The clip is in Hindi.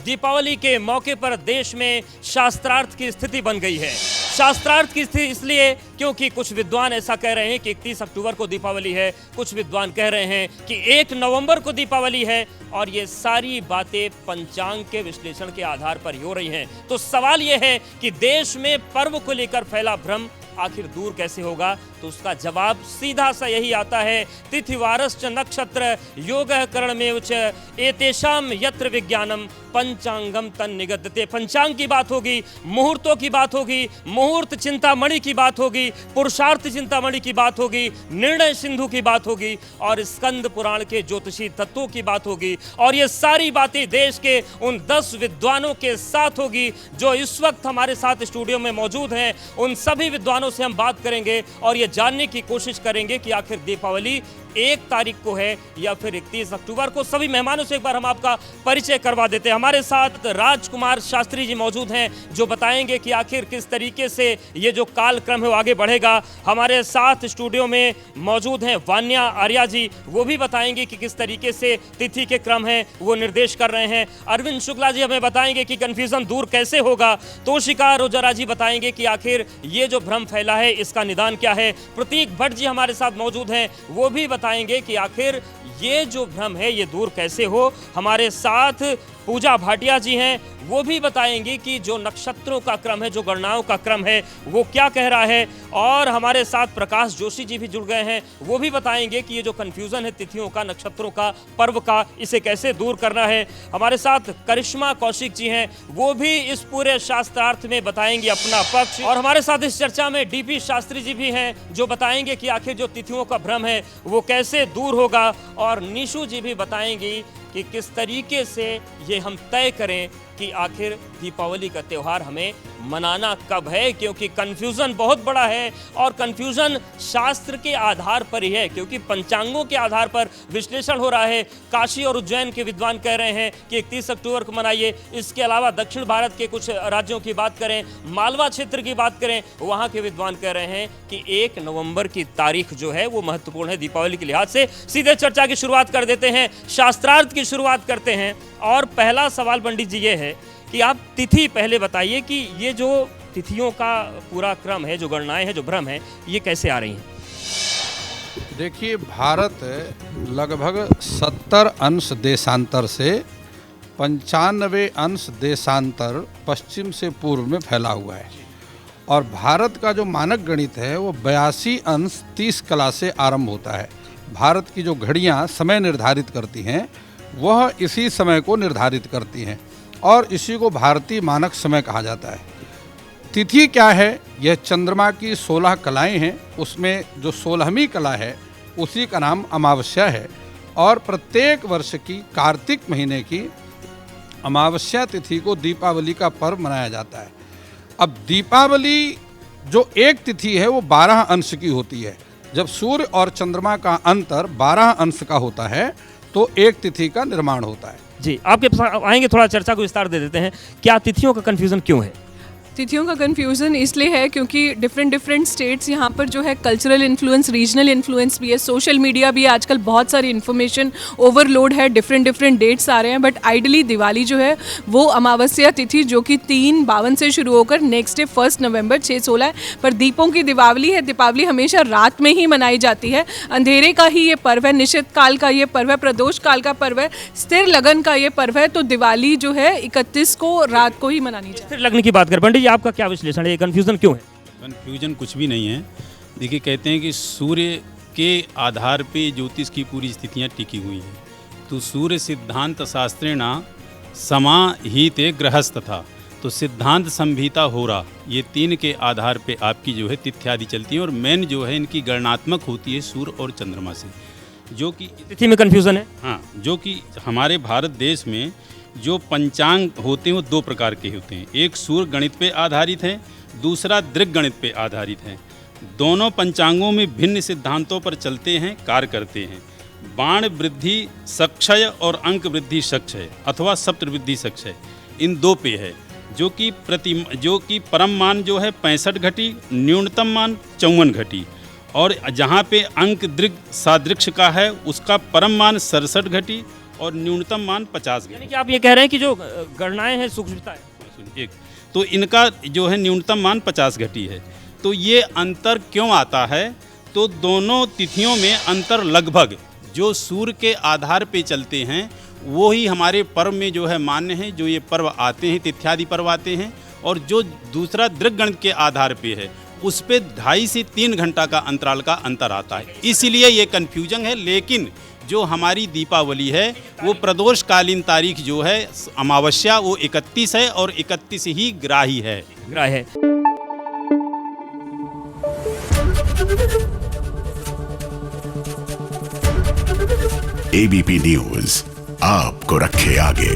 दीपावली के मौके पर देश में शास्त्रार्थ की स्थिति बन गई है। शास्त्रार्थ की स्थिति इसलिए क्योंकि कुछ विद्वान ऐसा कह रहे हैं कि 31 अक्टूबर को दीपावली है, कुछ विद्वान कह रहे हैं कि 1 नवंबर को दीपावली है, और ये सारी बातें पंचांग के विश्लेषण के आधार पर ही हो रही हैं। तो सवाल ये है कि देश में पर्व को लेकर फैला भ्रम आखिर दूर कैसे होगा? तो उसका जवाब सीधा सा यही आता है, तिथिवारश्च नक्षत्र योगः करणमेव च एतेषां यत्र विज्ञानम पंचांगम तन निगद्यते। पंचांग की बात होगी, मुहूर्तों की बात होगी, मुहूर्त चिंतामणि की बात होगी, पुरुषार्थ चिंतामणि की बात होगी, निर्णय सिंधु की बात होगी, और स्कंद पुराण के ज्योतिषी तत्वों की बात होगी। और ये सारी बातें देश के उन 10 विद्वानों के साथ होगी जो इस वक्त हमारे साथ स्टूडियो में मौजूद हैं। उन सभी विद्वानों से हम बात करेंगे और ये जानने की कोशिश करेंगे कि आखिर दीपावली 1 तारीख को है या फिर 31 अक्टूबर को। सभी मेहमानों से एक बार हम आपका परिचय करवा देते हैं। हमारे साथ राजकुमार शास्त्री जी मौजूद हैं जो बताएंगे कि आखिर किस तरीके से ये जो कालक्रम है वो आगे बढ़ेगा। हमारे साथ स्टूडियो में मौजूद हैं वान्या आर्या जी, वो भी बताएंगे कि किस तरीके से तिथि के क्रम हैं वो निर्देश कर रहे हैं। अरविंद शुक्ला जी हमें बताएंगे कि कन्फ्यूजन दूर कैसे होगा। तोशिका रोजरा जी बताएंगे कि आखिर ये जो भ्रम फैला है इसका निदान क्या है। प्रतीक भट्ट जी हमारे साथ मौजूद हैं, वो भी बताएंगे कि आखिर ये जो भ्रम है ये दूर कैसे हो। हमारे साथ पूजा भाटिया जी हैं, वो भी बताएंगे कि जो नक्षत्रों का क्रम है, जो गणनाओं का क्रम है वो क्या कह रहा है। और हमारे साथ प्रकाश जोशी जी भी जुड़ गए हैं, वो भी बताएंगे कि ये जो कन्फ्यूज़न है तिथियों का, नक्षत्रों का, पर्व का, इसे कैसे दूर करना है। हमारे साथ करिश्मा कौशिक जी हैं, वो भी इस पूरे शास्त्रार्थ में बताएंगे अपना पक्ष। और हमारे साथ इस चर्चा में डीपी शास्त्री जी भी हैं जो बताएंगे कि आखिर जो तिथियों का भ्रम है वो कैसे दूर होगा। और निशु जी भी बताएंगी कि किस तरीके से ये हम तय करें कि आखिर दीपावली का त्यौहार हमें मनाना कब है, क्योंकि कन्फ्यूज़न बहुत बड़ा है। और कन्फ्यूज़न शास्त्र के आधार पर ही है, क्योंकि पंचांगों के आधार पर विश्लेषण हो रहा है। काशी और उज्जैन के विद्वान कह रहे हैं कि 31 अक्टूबर को मनाइए। इसके अलावा दक्षिण भारत के कुछ राज्यों की बात करें, मालवा क्षेत्र की बात करें, वहाँ के विद्वान कह रहे हैं कि 1 नवंबर की तारीख जो है वो महत्वपूर्ण है दीपावली के लिहाज से। सीधे चर्चा की शुरुआत कर देते हैं, शास्त्रार्थ की शुरुआत करते हैं। और पहला सवाल पंडित जी ये है कि आप तिथि पहले बताइए कि ये जो तिथियों का पूरा क्रम है, जो गणनाएं हैं, जो भ्रम है, ये कैसे आ रही हैं? देखिए, भारत लगभग 70 अंश देशांतर से 95 अंश देशांतर पश्चिम से पूर्व में फैला हुआ है। और भारत का जो मानक गणित है वो 82 अंश 30 कला से आरंभ होता है। भारत की जो घड़ियाँ समय निर्धारित करती हैं वह इसी समय को निर्धारित करती हैं और इसी को भारतीय मानक समय कहा जाता है। तिथि क्या है? यह चंद्रमा की 16 कलाएं हैं, उसमें जो 16वीं कला है उसी का नाम अमावस्या है। और प्रत्येक वर्ष की कार्तिक महीने की अमावस्या तिथि को दीपावली का पर्व मनाया जाता है। अब दीपावली जो एक तिथि है वो 12 अंश की होती है। जब सूर्य और चंद्रमा का अंतर 12 अंश का होता है तो एक तिथि का निर्माण होता है। जी, आपके पास आएंगे, थोड़ा चर्चा को विस्तार दे देते हैं। क्या तिथियों का कन्फ्यूज़न क्यों है? तिथियों का कन्फ्यूज़न इसलिए है क्योंकि डिफरेंट स्टेट्स यहाँ पर जो है कल्चरल इन्फ्लुएंस, रीजनल इन्फ्लुएंस भी है, सोशल मीडिया भी आजकल बहुत सारी इन्फॉर्मेशन ओवरलोड है, डिफरेंट डेट्स आ रहे हैं। बट आइडली दिवाली जो है वो अमावस्या तिथि जो कि 3/52 से शुरू होकर नेक्स्ट डे 1 नवंबर 6/16 है। पर दीपों की दिवाली है, दीपावली हमेशा रात में ही मनाई जाती है। अंधेरे का ही ये पर्व है, निश्चित काल का ये पर्व है, प्रदोष काल का पर्व है, स्थिर लगन का ये पर्व है। तो दिवाली जो है 31 को रात को ही मनानी चाहिए। स्थिर लगन की बात कर पंडित, आपका क्या विश्लेषण है? ये कन्फ्यूजन क्यों है? कन्फ्यूजन कुछ भी नहीं है। देखिए, कहते हैं कि सूर्य के आधार पे ज्योतिष की पूरी स्थितियां टिकी हुई हैं। तो सूर्य सिद्धांत शास्त्रेण समाहिते ग्रहस्थ था, तो सिद्धांत संहिता हो रहा, ये 3 के आधार पे आपकी जो है तिथि आदि चलती है। और मेन जो है इनकी गणनात्मक होती है सूर्य और चंद्रमा से, जो कि तिथि में कन्फ्यूजन है। हाँ, जो कि हमारे भारत देश में जो पंचांग होते हैं वो 2 प्रकार के होते हैं। एक सूर्य गणित पे आधारित है, दूसरा दृक गणित पे आधारित है। दोनों पंचांगों में भिन्न सिद्धांतों पर चलते हैं, कार्य करते हैं। बाण वृद्धि सक्षय और अंक वृद्धि सक्षय अथवा सप्तवृद्धि सक्षय, इन 2 पे है। जो कि परम मान जो है 65 घटी, न्यूनतम मान 54 घटी। और जहाँ पे अंक दृग सादृक्ष का है उसका परम मान 67 घटी और न्यूनतम मान 50 घटी। यानी कि आप ये कह रहे हैं कि जो गणनाएं हैं सूक्ष्मता है, एक तो इनका जो है न्यूनतम मान 50 घटी है। तो ये अंतर क्यों आता है? तो दोनों तिथियों में अंतर लगभग जो सूर्य के आधार पे चलते हैं वो ही हमारे पर्व में जो है मान्य है। जो ये पर्व आते हैं, तिथ्यादि पर्व आते हैं, और जो दूसरा दृग्गणित के आधार पे है उस पे 2.5 से 3 घंटा का अंतराल का अंतर आता है, इसलिए ये कन्फ्यूजन है। लेकिन जो हमारी दीपावली है वो प्रदोषकालीन तारीख जो है अमावस्या वो 31 है और 31 ही ग्राही है। ग्राह्य है। एबीपी न्यूज़ आपको रखे आगे।